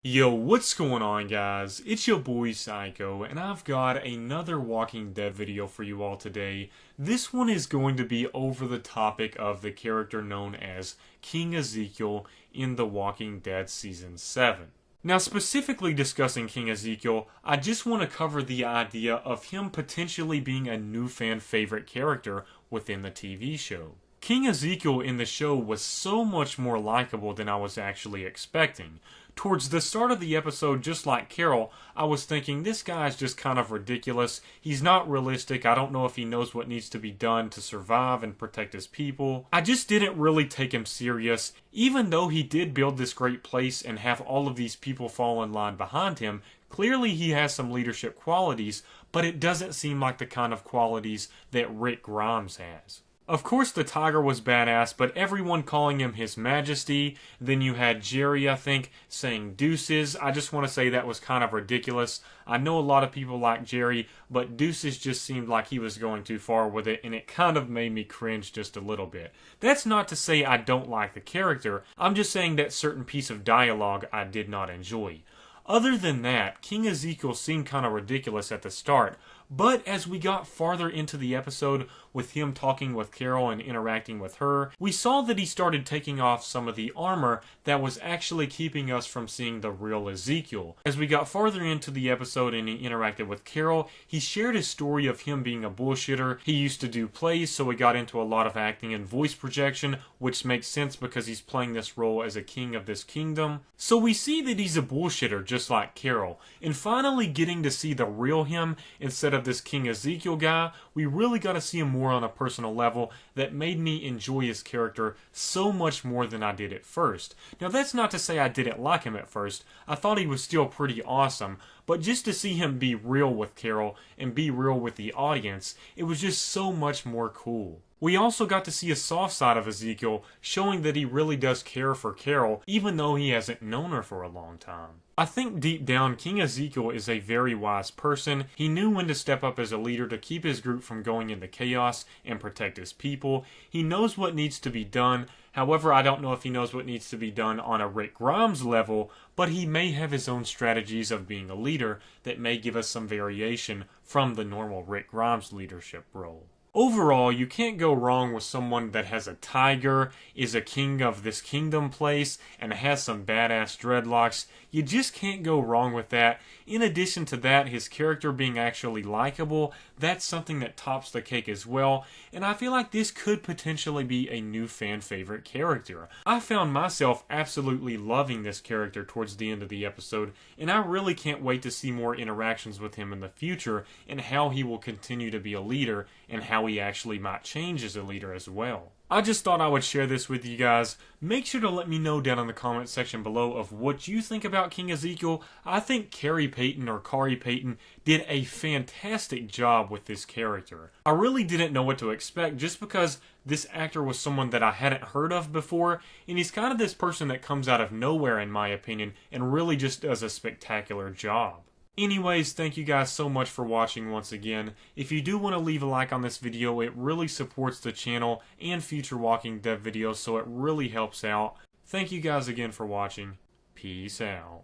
Yo, what's going on, guys? It's your boy Psycho, and I've got another Walking Dead video for you all today. This one is going to be over the topic of the character known as King Ezekiel in The Walking Dead Season 7. Now, specifically discussing King Ezekiel, I just want to cover the idea of him potentially being a new fan favorite character within the TV show. King Ezekiel in the show was so much more likable than I was actually expecting. Towards the start of the episode, just like Carol, I was thinking this guy's just kind of ridiculous. He's not realistic. I don't know if he knows what needs to be done to survive and protect his people. I just didn't really take him serious. Even though he did build this great place and have all of these people fall in line behind him, clearly he has some leadership qualities, but it doesn't seem like the kind of qualities that Rick Grimes has. Of course the tiger was badass, but everyone calling him His Majesty. Then you had Jerry, I think, saying deuces. I just want to say that was kind of ridiculous. I know a lot of people like Jerry, but deuces just seemed like he was going too far with it, and it kind of made me cringe just a little bit. That's not to say I don't like the character. I'm just saying that certain piece of dialogue I did not enjoy. Other than that, King Ezekiel seemed kind of ridiculous at the start, but as we got farther into the episode with him talking with Carol and interacting with her, we saw that he started taking off some of the armor that was actually keeping us from seeing the real Ezekiel. As we got farther into the episode and he interacted with Carol, he shared his story of him being a bullshitter. He used to do plays, so he got into a lot of acting and voice projection, which makes sense because he's playing this role as a king of this kingdom. So we see that he's a bullshitter just like Carol, and finally getting to see the real him instead of this King Ezekiel guy, we really got to see him more on a personal level that made me enjoy his character so much more than I did at first. Now that's not to say I didn't like him at first. I thought he was still pretty awesome, but just to see him be real with Carol and be real with the audience, it was just so much more cool. We also got to see a soft side of Ezekiel, showing that he really does care for Carol, even though he hasn't known her for a long time. I think deep down, King Ezekiel is a very wise person. He knew when to step up as a leader to keep his group from going into chaos and protect his people. He knows what needs to be done. However, I don't know if he knows what needs to be done on a Rick Grimes level, but he may have his own strategies of being a leader that may give us some variation from the normal Rick Grimes leadership role. Overall, you can't go wrong with someone that has a tiger, is a king of this kingdom place, and has some badass dreadlocks. You just can't go wrong with that. In addition to that, his character being actually likable, that's something that tops the cake as well, and I feel like this could potentially be a new fan favorite character. I found myself absolutely loving this character towards the end of the episode, and I really can't wait to see more interactions with him in the future, and how he will continue to be a leader, and how he actually might change as a leader as well. I just thought I would share this with you guys. Make sure to let me know down in the comment section below of what you think about King Ezekiel. I think Carrie Payton or Kari Payton did a fantastic job with this character. I really didn't know what to expect just because this actor was someone that I hadn't heard of before, and he's kind of this person that comes out of nowhere in my opinion and really just does a spectacular job. Anyways, thank you guys so much for watching once again. If you do want to leave a like on this video, it really supports the channel and future Walking Dead videos, so it really helps out. Thank you guys again for watching. Peace out.